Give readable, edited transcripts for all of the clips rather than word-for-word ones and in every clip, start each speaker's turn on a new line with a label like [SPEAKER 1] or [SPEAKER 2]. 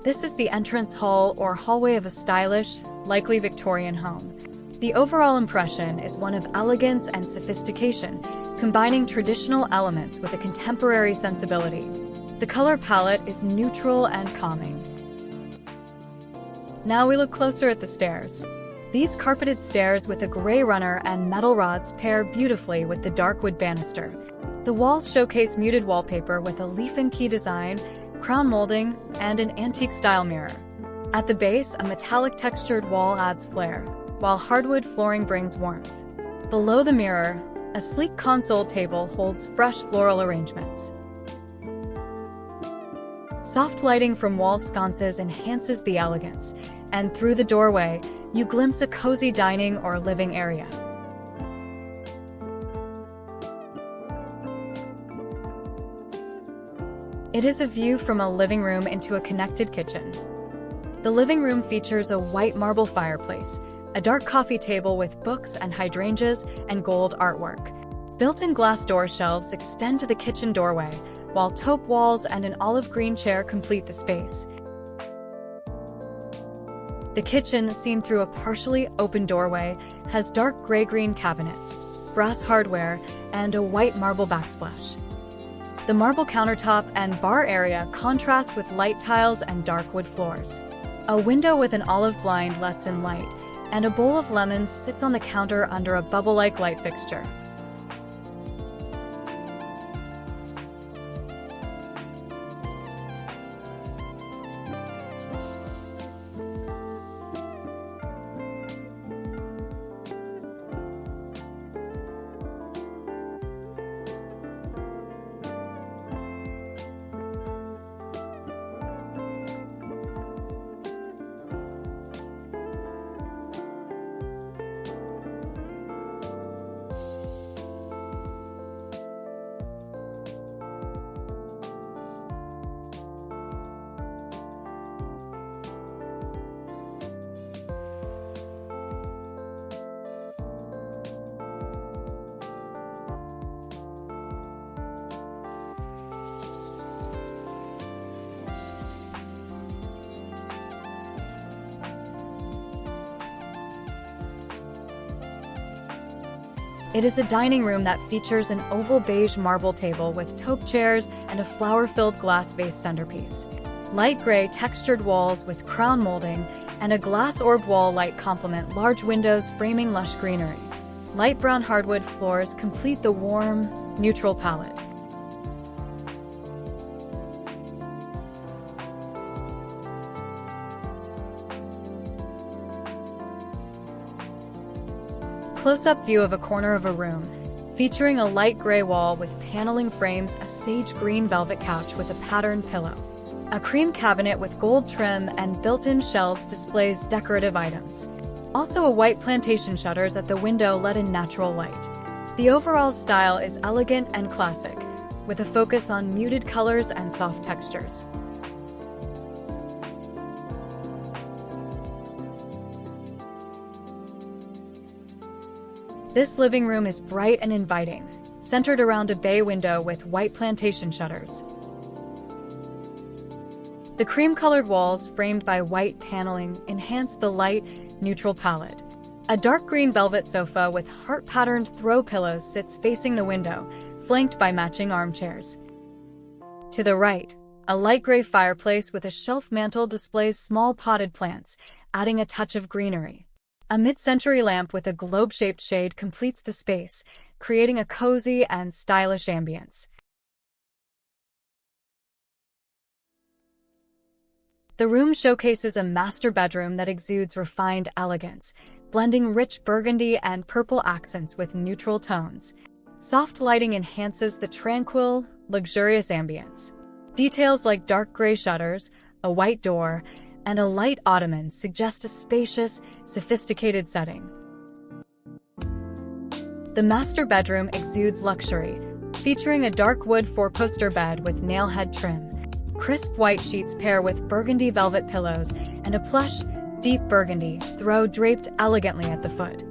[SPEAKER 1] This is the entrance hall or hallway of a stylish, likely Victorian home. The overall impression is one of elegance and sophistication, combining traditional elements with a contemporary sensibility. The color palette is neutral and calming. Now we look closer at the stairs. These carpeted stairs with a gray runner and metal rods pair beautifully with the dark wood banister. The walls showcase muted wallpaper with a leaf and key design, crown molding, and an antique-style mirror. At the base, a metallic textured wall adds flair, while hardwood flooring brings warmth. Below the mirror, a sleek console table holds fresh floral arrangements. Soft lighting from wall sconces enhances the elegance, and through the doorway, you glimpse a cozy dining or living area. It is a view from a living room into a connected kitchen. The living room features a white marble fireplace, a dark coffee table with books and hydrangeas, and gold artwork. Built-in glass door shelves extend to the kitchen doorway, while taupe walls and an olive green chair complete the space. The kitchen, seen through a partially open doorway, has dark gray-green cabinets, brass hardware, and a white marble backsplash. The marble countertop and bar area contrast with light tiles and dark wood floors. A window with an olive blind lets in light, and a bowl of lemons sits on the counter under a bubble-like light fixture. It is a dining room that features an oval beige marble table with taupe chairs and a flower-filled glass vase centerpiece. Light gray textured walls with crown molding and a glass orbed wall light complement large windows framing lush greenery. Light brown hardwood floors complete the warm, neutral palette. Close-up view of a corner of a room, featuring a light gray wall with paneling frames, a sage green velvet couch with a patterned pillow. A cream cabinet with gold trim and built-in shelves displays decorative items. Also a white plantation shutters at the window let in natural light. The overall style is elegant and classic, with a focus on muted colors and soft textures. This living room is bright and inviting, centered around a bay window with white plantation shutters. The cream-colored walls, framed by white paneling, enhance the light, neutral palette. A dark green velvet sofa with heart-patterned throw pillows sits facing the window, flanked by matching armchairs. To the right, a light gray fireplace with a shelf mantel displays small potted plants, adding a touch of greenery. A mid-century lamp with a globe-shaped shade completes the space, creating a cozy and stylish ambience. The room showcases a master bedroom that exudes refined elegance, blending rich burgundy and purple accents with neutral tones. Soft lighting enhances the tranquil, luxurious ambience. Details like dark gray shutters, a white door, and a light ottoman suggest a spacious, sophisticated setting. The master bedroom exudes luxury, featuring a dark wood four-poster bed with nail-head trim. Crisp white sheets pair with burgundy velvet pillows and a plush, deep burgundy throw draped elegantly at the foot.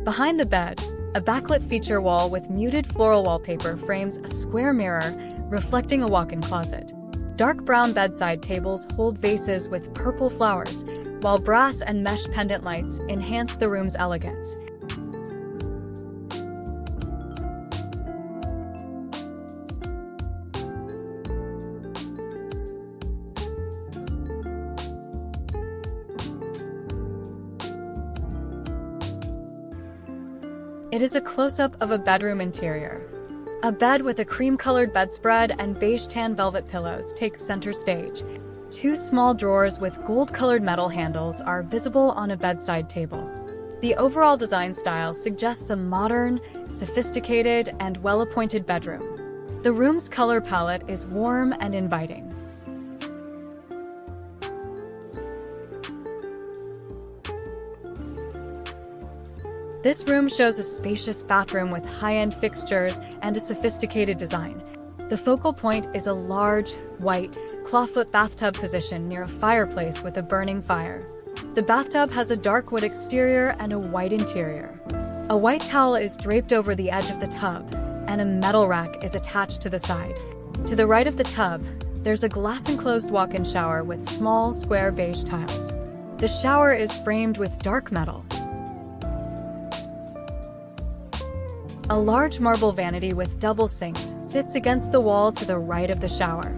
[SPEAKER 1] Behind the bed, a backlit feature wall with muted floral wallpaper frames a square mirror, reflecting a walk-in closet. Dark brown bedside tables hold vases with purple flowers, while brass and mesh pendant lights enhance the room's elegance. It is a close-up of a bedroom interior. A bed with a cream-colored bedspread and beige tan velvet pillows takes center stage. Two small drawers with gold-colored metal handles are visible on a bedside table. The overall design style suggests a modern, sophisticated, and well-appointed bedroom. The room's color palette is warm and inviting. This room shows a spacious bathroom with high-end fixtures and a sophisticated design. The focal point is a large, white, clawfoot bathtub positioned near a fireplace with a burning fire. The bathtub has a dark wood exterior and a white interior. A white towel is draped over the edge of the tub, and a metal rack is attached to the side. To the right of the tub, there's a glass-enclosed walk-in shower with small, square beige tiles. The shower is framed with dark metal. A large marble vanity with double sinks sits against the wall to the right of the shower.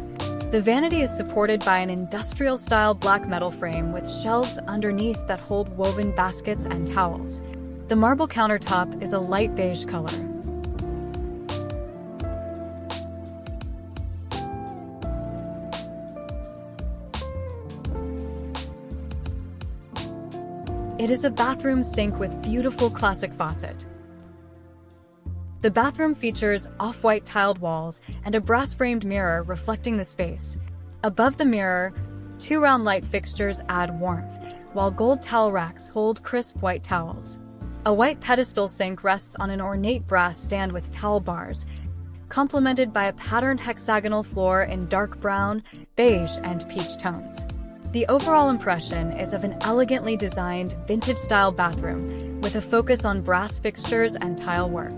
[SPEAKER 1] The vanity is supported by an industrial-style black metal frame with shelves underneath that hold woven baskets and towels. The marble countertop is a light beige color. It is a bathroom sink with beautiful classic faucet. The bathroom features off-white tiled walls and a brass-framed mirror reflecting the space. Above the mirror, two round light fixtures add warmth, while gold towel racks hold crisp white towels. A white pedestal sink rests on an ornate brass stand with towel bars, complemented by a patterned hexagonal floor in dark brown, beige, and peach tones. The overall impression is of an elegantly designed, vintage-style bathroom with a focus on brass fixtures and tile work.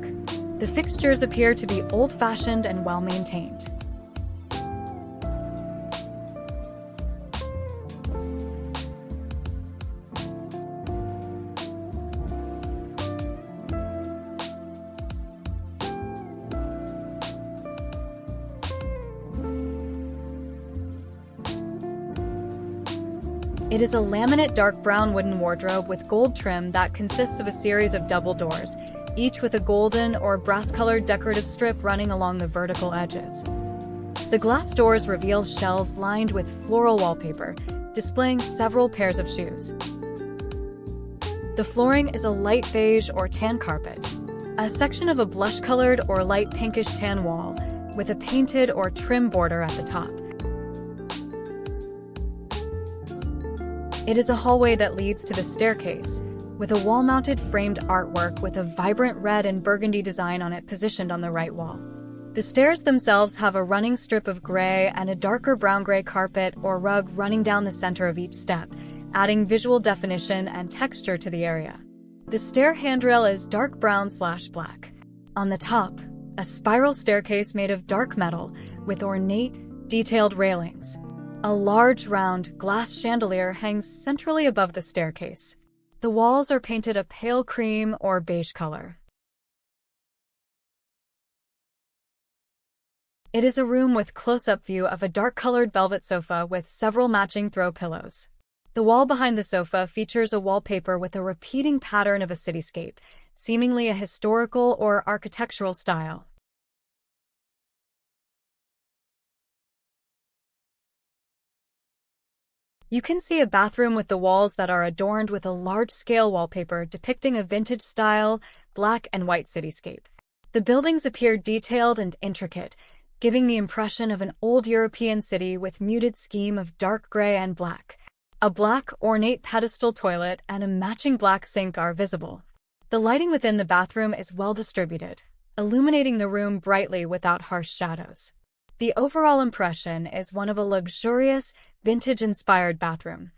[SPEAKER 1] The fixtures appear to be old-fashioned and well-maintained. It is a laminate dark brown wooden wardrobe with gold trim that consists of a series of double doors, each with a golden or brass-colored decorative strip running along the vertical edges. The glass doors reveal shelves lined with floral wallpaper, displaying several pairs of shoes. The flooring is a light beige or tan carpet. A section of a blush-colored or light pinkish tan wall, with a painted or trim border at the top. It is a hallway that leads to the staircase, with a wall-mounted framed artwork with a vibrant red and burgundy design on it positioned on the right wall. The stairs themselves have a running strip of gray and a darker brown-gray carpet or rug running down the center of each step, adding visual definition and texture to the area. The stair handrail is dark brown/black. On the top, a spiral staircase made of dark metal with ornate, detailed railings. A large, round, glass chandelier hangs centrally above the staircase. The walls are painted a pale cream or beige color. It is a room with close-up view of a dark-colored velvet sofa with several matching throw pillows. The wall behind the sofa features a wallpaper with a repeating pattern of a cityscape, seemingly a historical or architectural style. You can see a bathroom with the walls that are adorned with a large-scale wallpaper depicting a vintage-style, black and white cityscape. The buildings appear detailed and intricate, giving the impression of an old European city with muted scheme of dark gray and black. A black, ornate pedestal toilet and a matching black sink are visible. The lighting within the bathroom is well distributed, illuminating the room brightly without harsh shadows. The overall impression is one of a luxurious, vintage-inspired bathroom.